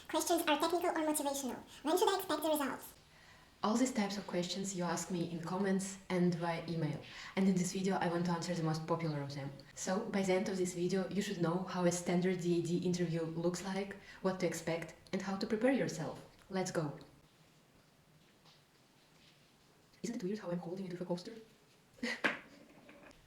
Questions are technical or motivational. When should I expect the results? All these types of questions you ask me in comments and via email. And in this video I want to answer the most popular of them. So by the end of this video you should know how a standard DAAD interview looks like, what to expect and how to prepare yourself. Let's go! Isn't it weird how I'm holding it with a coaster?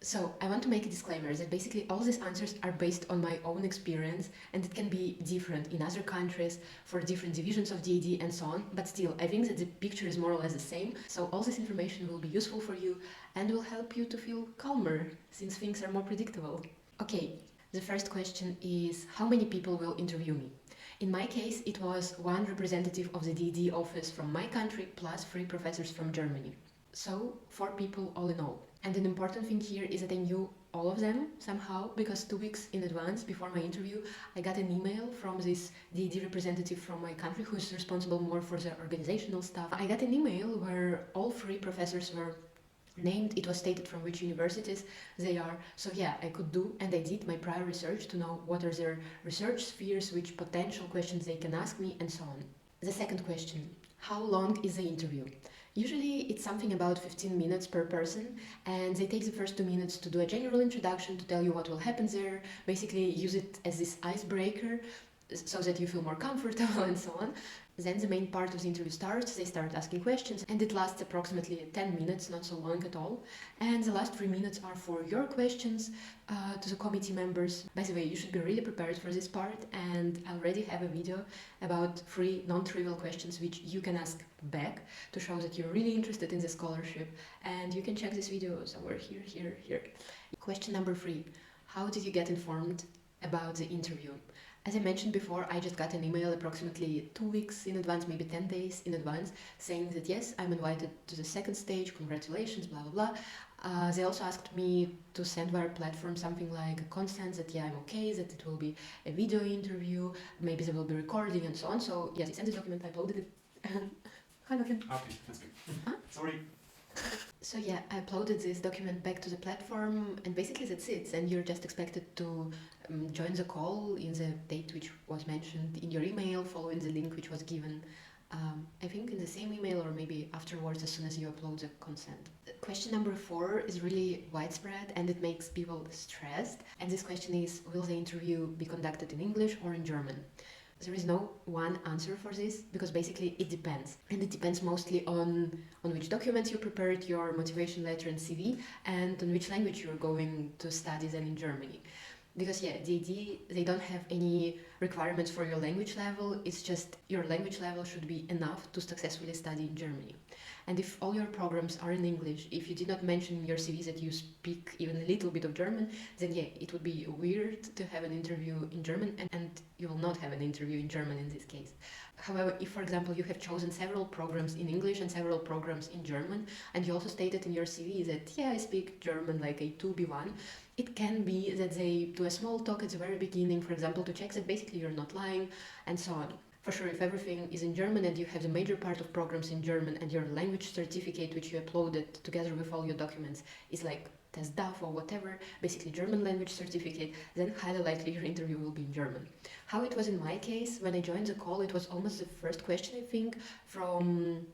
So, I want to make a disclaimer that basically all these answers are based on my own experience and it can be different in other countries for different divisions of DAAD and so on, but still, I think that the picture is more or less the same, so all this information will be useful for you and will help you to feel calmer, since things are more predictable. Okay, the first question is, how many people will interview me? In my case, it was one representative of the DAAD office from my country plus 3 professors from Germany. So, 4 people all in all. And an important thing here is that I knew all of them somehow, because 2 weeks in advance before my interview I got an email from this DAAD representative from my country who is responsible more for the organizational stuff. I got an email where all 3 professors were named, it was stated from which universities they are. So yeah, I could do and I did my prior research to know what are their research spheres, which potential questions they can ask me and so on. The second question, how long is the interview? Usually it's something about 15 minutes per person and they take the first 2 minutes to do a general introduction, to tell you what will happen there, basically use it as this icebreaker so that you feel more comfortable and so on. Then the main part of the interview starts, they start asking questions and it lasts approximately 10 minutes, not so long at all. And the last 3 minutes are for your questions to the committee members. By the way, you should be really prepared for this part and I already have a video about 3 non-trivial questions which you can ask back to show that you're really interested in the scholarship, and you can check this video somewhere here. Question number 3. How did you get informed about the interview? As I mentioned before, I just got an email approximately 2 weeks in advance, maybe 10 days in advance, saying that yes, I'm invited to the second stage, congratulations, blah blah blah. They also asked me to send via platform something like a consent that yeah, I'm okay, that it will be a video interview, maybe they will be recording and so on. So yes, I sent this document, I uploaded it. Hi, Martin. Okay, that's good. Huh? Sorry. So yeah, I uploaded this document back to the platform and basically that's it. And you're just expected to join the call in the date which was mentioned in your email, following the link which was given, I think in the same email or maybe afterwards as soon as you upload the consent. Question number 4 is really widespread and it makes people stressed. And this question is, will the interview be conducted in English or in German? There is no one answer for this because basically it depends, and it depends mostly on which documents you prepared, your motivation letter and CV, and on which language you're going to study then in Germany. Because yeah, DAAD, they don't have any requirements for your language level, it's just your language level should be enough to successfully study in Germany. And if all your programs are in English, if you did not mention in your CV that you speak even a little bit of German, then yeah, it would be weird to have an interview in German, and you will not have an interview in German in this case. However, if for example you have chosen several programs in English and several programs in German, and you also stated in your CV that yeah, I speak German like a 2 B1, it can be that they do a small talk at the very beginning, for example, to check that basically you're not lying and so on. For sure, if everything is in German and you have the major part of programs in German and your language certificate which you uploaded together with all your documents is like test DAF or whatever, basically German language certificate, then highly likely your interview will be in German. How it was in my case, when I joined the call, it was almost the first question I think from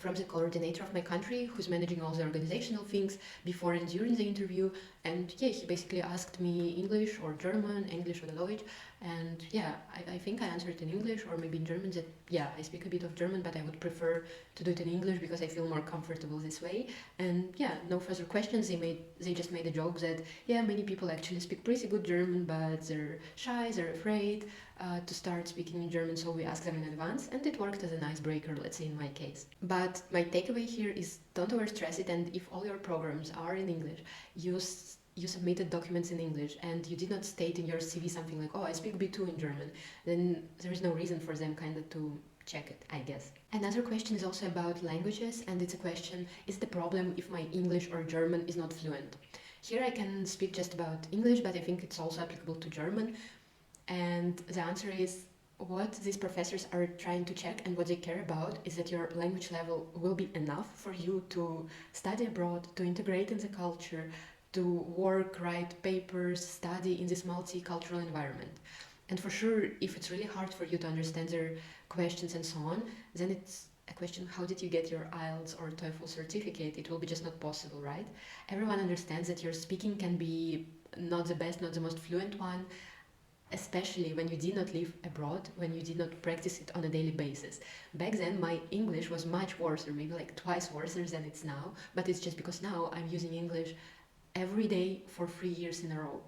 the coordinator of my country who's managing all the organizational things before and during the interview, and yeah, he basically asked me English or German, English or Deutsch, and yeah, I think I answered in English or maybe in German that yeah, I speak a bit of German, but I would prefer to do it in English because I feel more comfortable this way. And yeah, no further questions. They just made a joke that yeah, many people actually speak pretty good German, but they're shy, they're afraid to start speaking in German, so we asked them in advance, and it worked as an icebreaker, let's say in my case. But my takeaway here is don't overstress it, and if all your programs are in English, you submitted documents in English and you did not state in your CV something like, oh, I speak B2 in German, then there is no reason for them kind of to check it, I guess. Another question is also about languages, and it's a question, is the problem if my English or German is not fluent? Here I can speak just about English, but I think it's also applicable to German. And the answer is, what these professors are trying to check and what they care about is that your language level will be enough for you to study abroad, to integrate in the culture, to work, write papers, study in this multicultural environment. And for sure, if it's really hard for you to understand their questions and so on, then it's a question, how did you get your IELTS or TOEFL certificate? It will be just not possible, right? Everyone understands that your speaking can be not the best, not the most fluent one, especially when you did not live abroad, when you did not practice it on a daily basis. Back then, my English was much worse, or maybe like twice worse than it's now, but it's just because now I'm using English every day for 3 years in a row.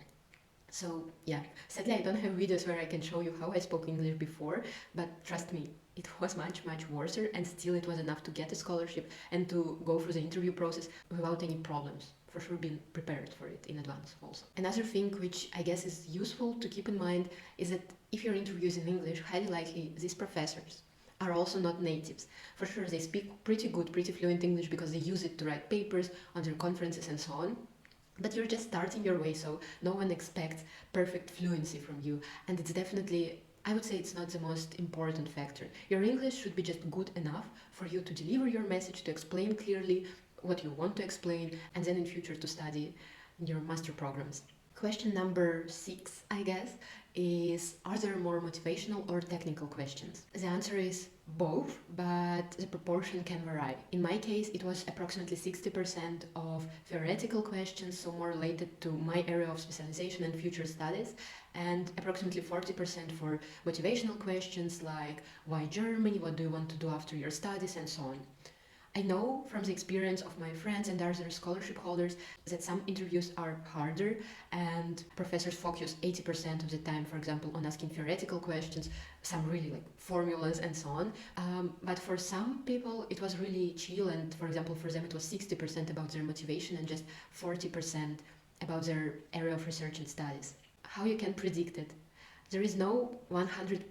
So yeah, sadly I don't have videos where I can show you how I spoke English before, but trust me, it was much worse, and still it was enough to get a scholarship and to go through the interview process without any problems. For sure, being prepared for it in advance also. Another thing which I guess is useful to keep in mind is that if your interview is in English, highly likely these professors are also not natives. For sure, they speak pretty good, pretty fluent English because they use it to write papers on their conferences and so on. But you're just starting your way, so no one expects perfect fluency from you. And it's definitely, I would say it's not the most important factor. Your English should be just good enough for you to deliver your message, to explain clearly what you want to explain, and then in future to study your master programs. Question number 6, I guess, is, are there more motivational or technical questions? The answer is both, but the proportion can vary. In my case, it was approximately 60% of theoretical questions, so more related to my area of specialization and future studies, and approximately 40% for motivational questions like why Germany, what do you want to do after your studies, and so on. I know from the experience of my friends and other scholarship holders that some interviews are harder and professors focus 80% of the time, for example, on asking theoretical questions, some really like formulas and so on. But for some people it was really chill, and for example for them it was 60% about their motivation and just 40% about their area of research and studies. How you can predict it? There is no 100%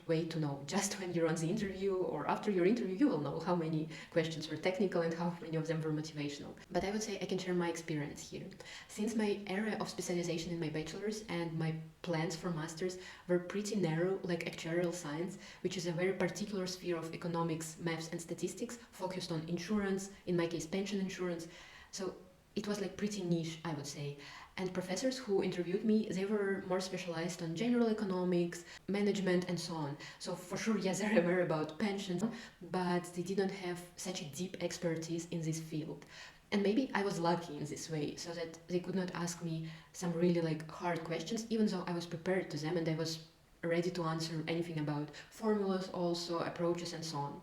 way to know. Just when you're on the interview or after your interview, you will know how many questions were technical and how many of them were motivational. But I would say I can share my experience here. Since my area of specialization in my bachelor's and my plans for masters were pretty narrow, like actuarial science, which is a very particular sphere of economics, maths and statistics, focused on insurance, in my case pension insurance, so it was like pretty niche, I would say. And professors who interviewed me, they were more specialized on general economics, management and so on. So for sure, yes, they were about pensions, but they didn't have such a deep expertise in this field. And maybe I was lucky in this way, so that they could not ask me some really like hard questions, even though I was prepared to them and I was ready to answer anything about formulas, also approaches and so on.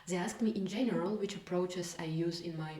They asked me in general which approaches I use in my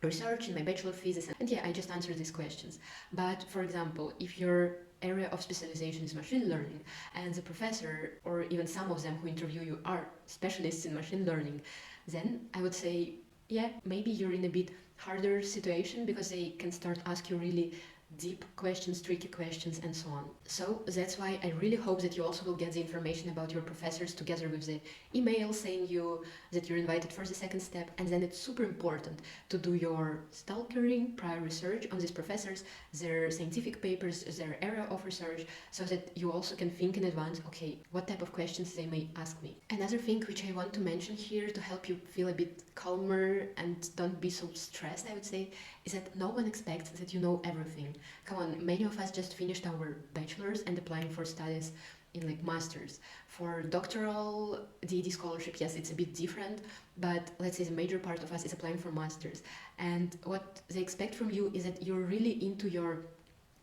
research, in my bachelor thesis, and yeah, I just answered these questions. But for example, if your area of specialization is machine learning and the professor or even some of them who interview you are specialists in machine learning, then I would say, yeah, maybe you're in a bit harder situation because they can start ask you really deep questions, tricky questions and so on. So that's why I really hope that you also will get the information about your professors together with the email saying you that you're invited for the second step. And then it's super important to do your stalkering, prior research on these professors, their scientific papers, their area of research, so that you also can think in advance, okay, what type of questions they may ask me. Another thing which I want to mention here to help you feel a bit calmer and don't be so stressed, I would say, is that no one expects that you know everything. Come on, many of us just finished our bachelor's and applying for studies in like masters. For doctoral DAAD scholarship, yes, it's a bit different, but let's say the major part of us is applying for masters. And what they expect from you is that you're really into your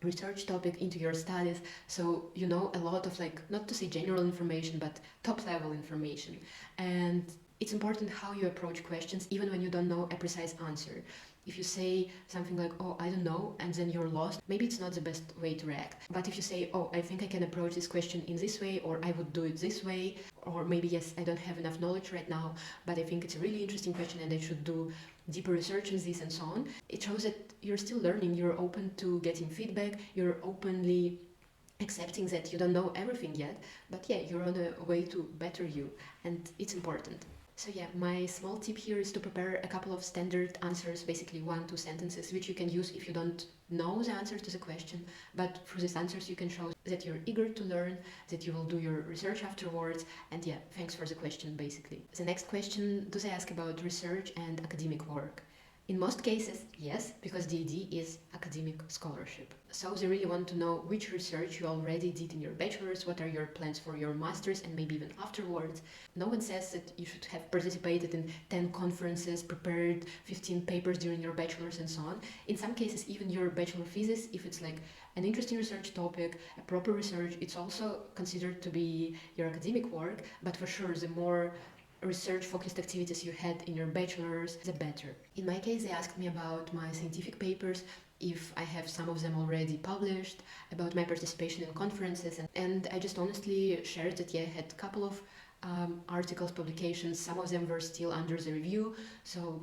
research topic, into your studies, so you know a lot of like, not to say general information, but top level information. And it's important how you approach questions even when you don't know a precise answer. If you say something like, oh, I don't know, and then you're lost, maybe it's not the best way to react. But if you say, oh, I think I can approach this question in this way, or I would do it this way, or maybe, yes, I don't have enough knowledge right now, but I think it's a really interesting question and I should do deeper research on this and so on, it shows that you're still learning, you're open to getting feedback, you're openly accepting that you don't know everything yet, but yeah, you're on a way to better you, and it's important. So yeah, my small tip here is to prepare a couple of standard answers, basically 1-2 sentences, which you can use if you don't know the answer to the question, but through these answers you can show that you're eager to learn, that you will do your research afterwards, and yeah, thanks for the question basically. The next question, do they ask about research and academic work? In most cases, yes, because DAAD is academic scholarship. So they really want to know which research you already did in your bachelor's, what are your plans for your master's, and maybe even afterwards. No one says that you should have participated in 10 conferences, prepared 15 papers during your bachelor's, and so on. In some cases, even your bachelor thesis, if it's like an interesting research topic, a proper research, it's also considered to be your academic work, but for sure, the more research-focused activities you had in your bachelor's, the better. In my case, they asked me about my scientific papers, if I have some of them already published, about my participation in conferences, and I just honestly shared that yeah, I had a couple of articles, publications, some of them were still under the review, so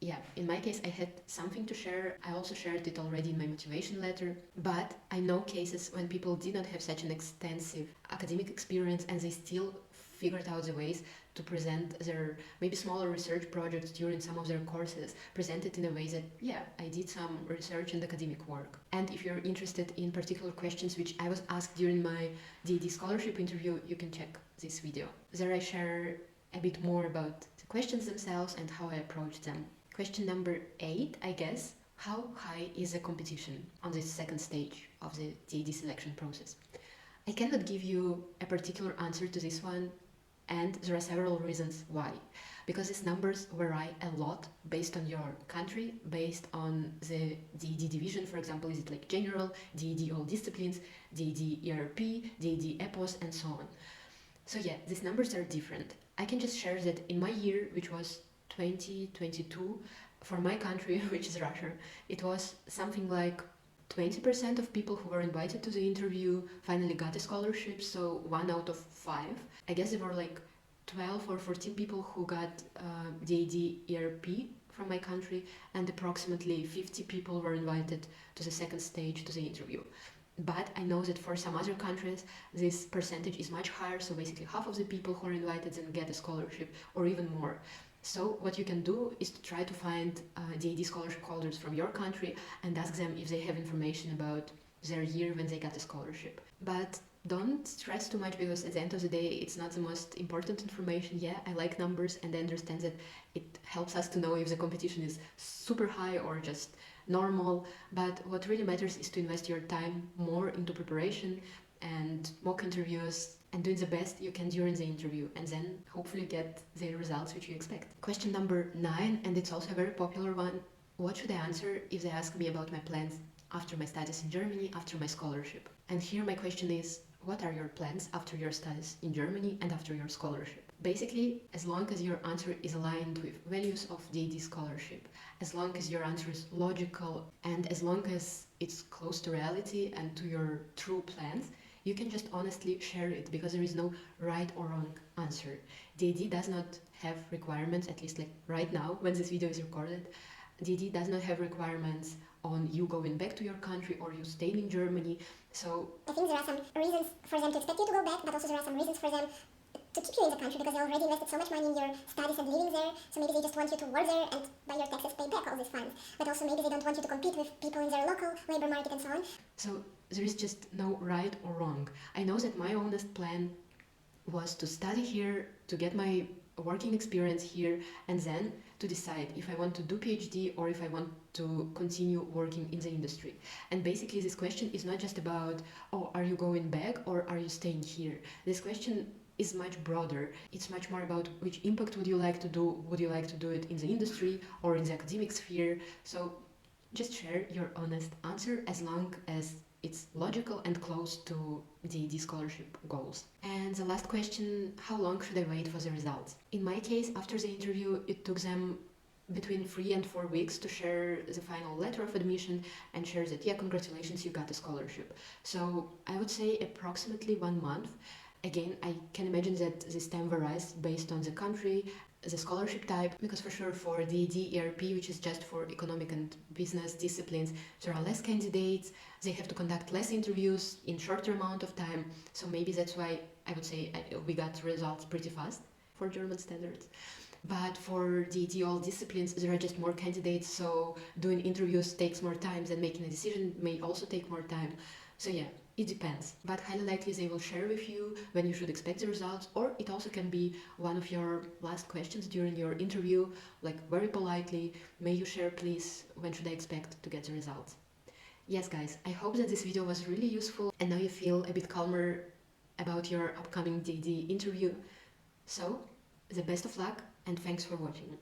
yeah, in my case, I had something to share. I also shared it already in my motivation letter, but I know cases when people did not have such an extensive academic experience and they still figured out the ways to present their maybe smaller research projects during some of their courses, present it in a way that, yeah, I did some research and academic work. And if you're interested in particular questions which I was asked during my DAAD scholarship interview, you can check this video. There I share a bit more about the questions themselves and how I approached them. Question number 8, I guess. How high is the competition on this second stage of the DAAD selection process? I cannot give you a particular answer to this one, and there are several reasons why. Because these numbers vary a lot based on your country, based on the DAAD division, for example, is it like general, DAAD all disciplines, DAAD ERP, DAAD EPOS, and so on. So yeah, these numbers are different. I can just share that in my year, which was 2022, for my country, which is Russia, it was something like 20% of people who were invited to the interview finally got a scholarship, so 1 out of 5. I guess there were like 12 or 14 people who got DAAD ERP from my country, and approximately 50 people were invited to the second stage to the interview. But I know that for some other countries, this percentage is much higher, so basically half of the people who are invited then get a scholarship, or even more. So what you can do is to try to find DAAD scholarship holders from your country and ask them if they have information about their year when they got a scholarship. But don't stress too much, because at the end of the day, it's not the most important information. Yeah, I like numbers and I understand that it helps us to know if the competition is super high or just normal. But what really matters is to invest your time more into preparation and mock interviews and doing the best you can during the interview, and then hopefully get the results which you expect. Question number 9, and it's also a very popular one. What should I answer if they ask me about my plans after my studies in Germany, after my scholarship? And here my question is, what are your plans after your studies in Germany and after your scholarship? Basically, as long as your answer is aligned with values of DAAD scholarship, as long as your answer is logical, and as long as it's close to reality and to your true plans, you can just honestly share it, because there is no right or wrong answer. DAAD does not have requirements, at least like right now when this video is recorded. DAAD does not have requirements on you going back to your country or you staying in Germany. So I think there are some reasons for them to expect you to go back, but also there are some reasons for them to keep you in the country, because they already invested so much money in your studies and living there, so maybe they just want you to work there and by your taxes pay back all these funds. But also maybe they don't want you to compete with people in their local labor market and so on. So there is just no right or wrong. I know that my honest plan was to study here, to get my working experience here, and then to decide if I want to do PhD or if I want to continue working in the industry. And basically this question is not just about, oh, are you going back or are you staying here? This question is much broader. It's much more about which impact would you like to do? Would you like to do it in the industry or in the academic sphere? So just share your honest answer as long as it's logical and close to the scholarship goals. And the last question, how long should I wait for the results? In my case, after the interview, it took them between 3 and 4 weeks to share the final letter of admission and share that, yeah, congratulations, you got a scholarship. So I would say approximately 1 month. Again, I can imagine that this time varies based on the country, the scholarship type, because for sure for DAAD ERP, which is just for economic and business disciplines, there are less candidates, they have to conduct less interviews in shorter amount of time, so maybe that's why I would say we got results pretty fast for German standards. But for DAAD all disciplines, there are just more candidates, so doing interviews takes more time, then making a decision may also take more time. So yeah, It depends, but highly likely they will share with you when you should expect the results, or it also can be one of your last questions during your interview, like very politely, may you share please, when should I expect to get the results? Yes guys, I hope that this video was really useful and now you feel a bit calmer about your upcoming DAAD interview. So, the best of luck and thanks for watching.